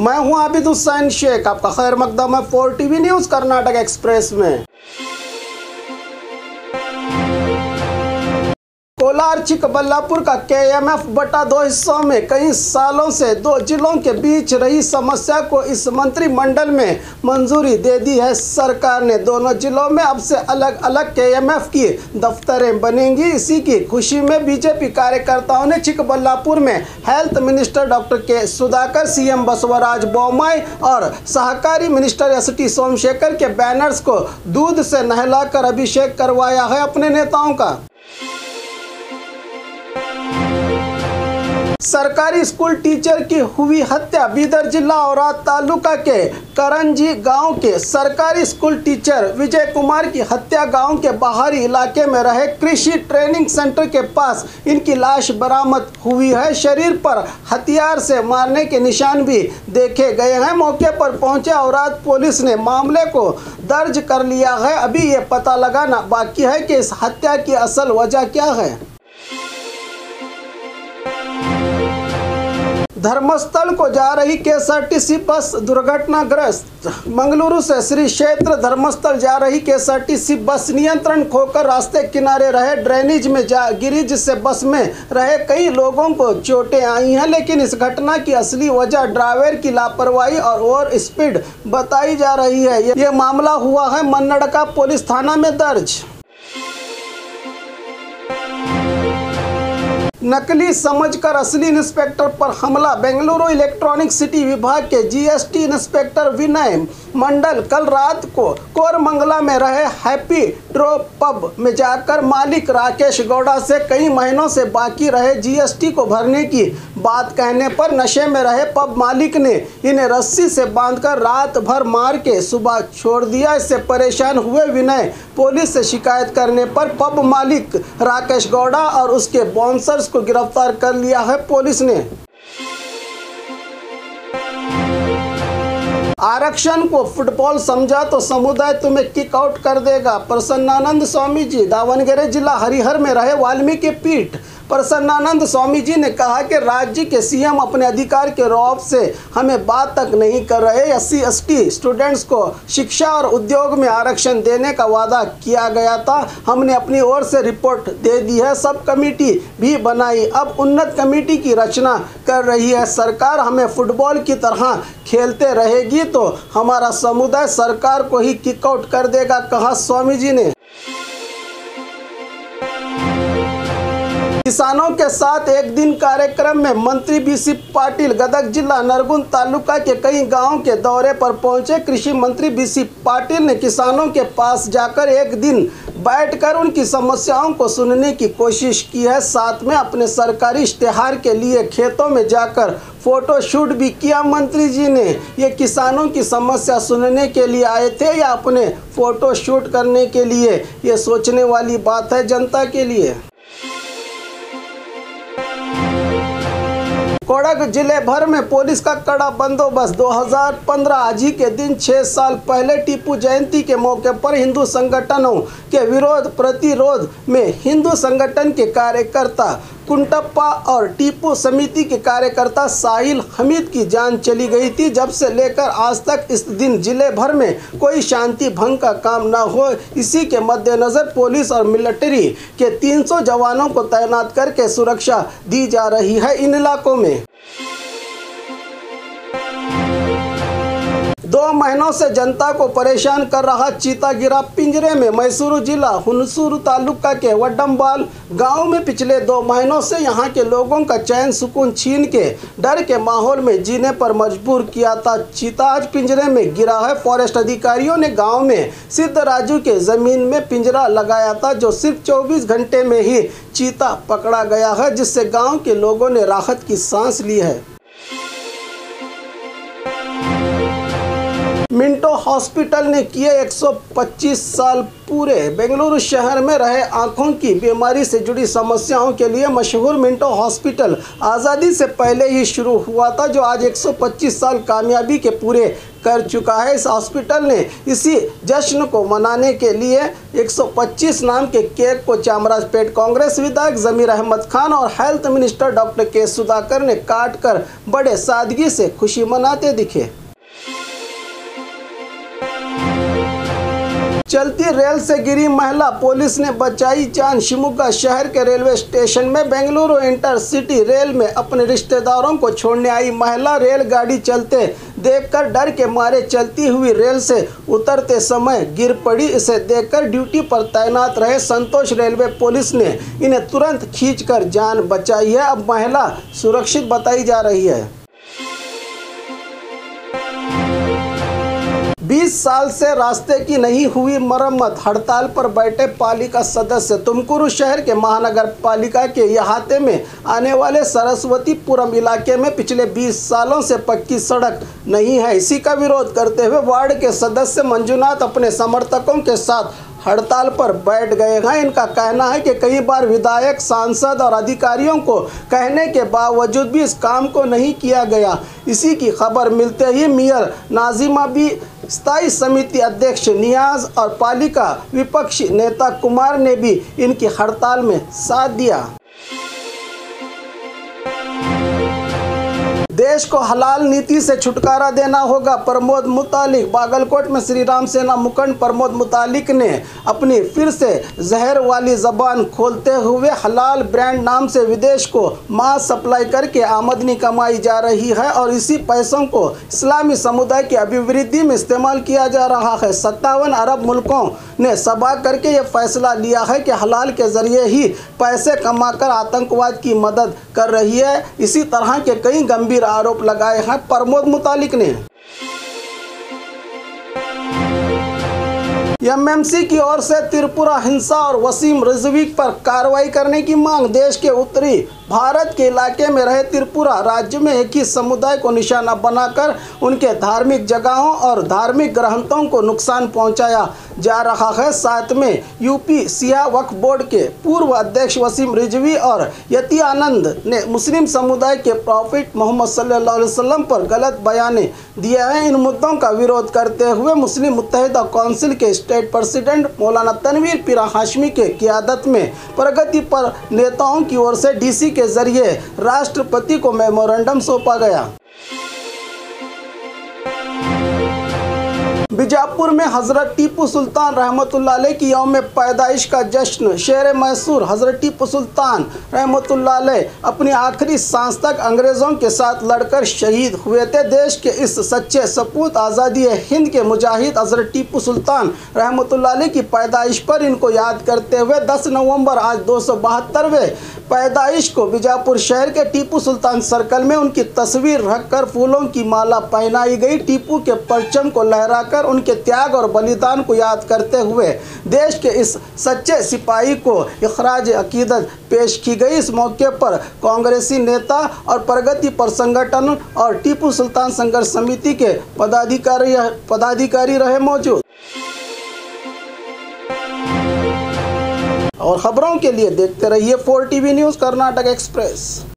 मैं हूं आबिद हुसैन शेख, आपका खैर मकदम है 4 टीवी न्यूज कर्नाटक एक्सप्रेस में। कोलार चिकबल्लापुर का KMF बटा 2 हिस्सों में कई सालों से 2 जिलों के बीच रही समस्या को इस मंत्रिमंडल में मंजूरी दे दी है। सरकार ने दोनों जिलों में अब से अलग अलग KMF की दफ्तरें बनेंगी। इसी की खुशी में बीजेपी कार्यकर्ताओं ने चिकबल्लापुर में हेल्थ मिनिस्टर डॉक्टर के सुधाकर, CM बसवराज बोम्माई और सहकारी मिनिस्टर ST सोमशेखर के बैनर्स को दूध से नहलाकर अभिषेक करवाया है अपने नेताओं का। सरकारी स्कूल टीचर की हुई हत्या। बीदर जिला औराद तालुका के करंजी गांव के सरकारी स्कूल टीचर विजय कुमार की हत्या गांव के बाहरी इलाके में रहे कृषि ट्रेनिंग सेंटर के पास इनकी लाश बरामद हुई है। शरीर पर हथियार से मारने के निशान भी देखे गए हैं। मौके पर पहुंचे औराद पुलिस ने मामले को दर्ज कर लिया है। अभी ये पता लगाना बाकी है कि इस हत्या की असल वजह क्या है। धर्मस्थल को जा रही KSRTC बस दुर्घटनाग्रस्त। मंगलुरु से श्री क्षेत्र धर्मस्थल जा रही KSRTC बस नियंत्रण खोकर रास्ते किनारे रहे ड्रेनेज में जा गिरी, जिससे बस में रहे कई लोगों को चोटें आई हैं। लेकिन इस घटना की असली वजह ड्राइवर की लापरवाही और ओवर स्पीड बताई जा रही है। ये मामला हुआ है मन्नड़का पुलिस थाना में दर्ज। नकली समझकर असली इंस्पेक्टर पर हमला। बेंगलुरु इलेक्ट्रॉनिक सिटी विभाग के GST इंस्पेक्टर विनय मंडल कल रात को कोरमंगला में रहे हैप्पी ट्रो पब में जाकर मालिक राकेश गौड़ा से कई महीनों से बाकी रहे GST को भरने की बात कहने पर नशे में रहे पब मालिक ने इन्हें रस्सी से बांधकर रात भर मार के सुबह छोड़ दिया। इससे परेशान हुए विनय पुलिस से शिकायत करने पर पब मालिक राकेश गौड़ा और उसके बाउंसर्स को गिरफ्तार कर लिया है पुलिस ने। आरक्षण को फुटबॉल समझा तो समुदाय तुम्हें किक आउट कर देगा। प्रसन्नानंद स्वामी जी दावणगेरे जिला हरिहर में रहे वाल्मीकि पीठ प्रसन्नानंद स्वामी जी ने कहा कि राज्य के CM अपने अधिकार के रौब से हमें बात तक नहीं कर रहे। SC ST स्टूडेंट्स को शिक्षा और उद्योग में आरक्षण देने का वादा किया गया था। हमने अपनी ओर से रिपोर्ट दे दी है, सब कमेटी भी बनाई। अब उन्नत कमेटी की रचना कर रही है सरकार। हमें फुटबॉल की तरह खेलते रहेगी तो हमारा समुदाय सरकार को ही किक आउट कर देगा, कहा स्वामी जी ने। किसानों के साथ एक दिन कार्यक्रम में मंत्री BC पाटिल गदग जिला नरगुन तालुका के कई गांवों के दौरे पर पहुंचे। कृषि मंत्री BC पाटिल ने किसानों के पास जाकर एक दिन बैठकर उनकी समस्याओं को सुनने की कोशिश की है। साथ में अपने सरकारी इश्तेहार के लिए खेतों में जाकर फोटो शूट भी किया। मंत्री जी ने ये किसानों की समस्या सुनने के लिए आए थे या अपने फोटो शूट करने के लिए, ये सोचने वाली बात है जनता के लिए। कोडग जिले भर में पुलिस का कड़ा बंदोबस्त। 2015 आज ही के दिन 6 साल पहले टीपू जयंती के मौके पर हिंदू संगठनों के विरोध प्रतिरोध में हिंदू संगठन के कार्यकर्ता कुंटप्पा और टीपू समिति के कार्यकर्ता साहिल हमीद की जान चली गई थी। जब से लेकर आज तक इस दिन जिले भर में कोई शांति भंग का काम न हो, इसी के मद्देनजर पुलिस और मिलिट्री के 300 जवानों को तैनात करके सुरक्षा दी जा रही है इन इलाकों में। 2 महीनों से जनता को परेशान कर रहा चीता गिरा पिंजरे में। मैसूरू जिला हुनसूरू तालुका के वड्डम्बाल गांव में पिछले 2 महीनों से यहां के लोगों का चैन सुकून छीन के डर के माहौल में जीने पर मजबूर किया था। चीता आज पिंजरे में गिरा है। फॉरेस्ट अधिकारियों ने गांव में सिद्ध राजू के जमीन में पिंजरा लगाया था, जो सिर्फ 24 घंटे में ही चीता पकड़ा गया है, जिससे गाँव के लोगों ने राहत की सांस ली है। मिंटो हॉस्पिटल ने किए 125 साल पूरे। बेंगलुरु शहर में रहे आंखों की बीमारी से जुड़ी समस्याओं के लिए मशहूर मिंटो हॉस्पिटल आज़ादी से पहले ही शुरू हुआ था, जो आज 125 साल कामयाबी के पूरे कर चुका है। इस हॉस्पिटल ने इसी जश्न को मनाने के लिए 125 नाम के केक को चामराजपेट कांग्रेस विधायक जमीर अहमद खान और हेल्थ मिनिस्टर डॉक्टर के सुधाकर ने काट कर बड़े सादगी से खुशी मनाते दिखे। चलती रेल से गिरी महिला, पुलिस ने बचाई जान। शिमोगा शहर के रेलवे स्टेशन में बेंगलुरु इंटरसिटी रेल में अपने रिश्तेदारों को छोड़ने आई महिला रेलगाड़ी चलते देखकर डर के मारे चलती हुई रेल से उतरते समय गिर पड़ी। इसे देखकर ड्यूटी पर तैनात रहे संतोष रेलवे पुलिस ने इन्हें तुरंत खींचकर जान बचाई है। अब महिला सुरक्षित बताई जा रही है। 20 साल से रास्ते की नहीं हुई मरम्मत, हड़ताल पर बैठे पालिका सदस्य। तुमकुरू शहर के महानगर पालिका के अहाते में आने वाले सरस्वतीपुरम इलाके में पिछले 20 सालों से पक्की सड़क नहीं है। इसी का विरोध करते हुए वार्ड के सदस्य मंजुनाथ अपने समर्थकों के साथ हड़ताल पर बैठ गए हैं। इनका कहना है कि कई बार विधायक, सांसद और अधिकारियों को कहने के बावजूद भी इस काम को नहीं किया गया। इसी की खबर मिलते ही मेयर नाजिमा भी, स्थायी समिति अध्यक्ष नियाज और पालिका विपक्षी नेता कुमार ने भी इनकी हड़ताल में साथ दिया। देश को हलाल नीति से छुटकारा देना होगा, प्रमोद मुतालिक। बागलकोट में श्री राम सेना मुखंड प्रमोद मुतालिक ने अपनी फिर से जहर वाली जबान खोलते हुए हलाल ब्रांड नाम से विदेश को मांस सप्लाई करके आमदनी कमाई जा रही है और इसी पैसों को इस्लामी समुदाय की अभिवृद्धि में इस्तेमाल किया जा रहा है। 57 अरब मुल्कों ने सभा करके ये फैसला लिया है कि हलाल के जरिए ही पैसे कमाकर आतंकवाद की मदद कर रही है। इसी तरह के कई गंभीर आरोप लगाए हैं प्रमोद मुतालिक ने। एमएमसी की ओर से त्रिपुरा हिंसा और वसीम रिजवी पर कार्रवाई करने की मांग। देश के उत्तरी भारत के इलाके में रहे त्रिपुरा राज्य में एक ही समुदाय को निशाना बनाकर उनके धार्मिक जगहों और धार्मिक ग्रंथों को नुकसान पहुंचाया जा रहा है। साथ में यूपी सिया वक्फ बोर्ड के पूर्व अध्यक्ष वसीम रिजवी और यति आनंद ने मुस्लिम समुदाय के प्रॉफिट मोहम्मद सल्लल्लाहु अलैहि वसल्लम पर गलत बयाने दिए हैं। इन मुद्दों का विरोध करते हुए मुस्लिम मुत्तहिदा काउंसिल के स्टेट प्रेसिडेंट मौलाना तनवीर पीरा हाशमी के क़ियादत में प्रगति पर नेताओं की ओर से डीसी के जरिए राष्ट्रपति को मेमोरेंडम सौंपा गया। बीजापुर में हजरत टीपू सुल्तान रहमतुल्लाह अलैह की यौम पैदाइश का जश्न। शेर मैसूर हजरत टीपू सुल्तान रहमतुल्लाह अलैह अपनी आखिरी सांस तक अंग्रेज़ों के साथ लड़कर शहीद हुए थे। देश के इस सच्चे सपूत आज़ादी हिंद के मुजाहिद हजरत टीपू सुल्तान रहमतुल्लाह अलैह की पैदाइश पर इनको याद करते हुए 10 नवंबर आज 272वें पैदाइश को बीजापुर शहर के टीपू सुल्तान सर्कल में उनकी तस्वीर रखकर फूलों की माला पहनाई गई। टीपू के परचम को लहराकर उनके त्याग और बलिदान को याद करते हुए देश के इस सच्चे सिपाही को इखराज अकीदत पेश की गई। इस मौके पर कांग्रेसी नेता और प्रगति पर संगठन और टीपू सुल्तान संघर्ष समिति के पदाधिकारी रहे मौजूद। और खबरों के लिए देखते रहिए 4 TV न्यूज़ कर्नाटक एक्सप्रेस।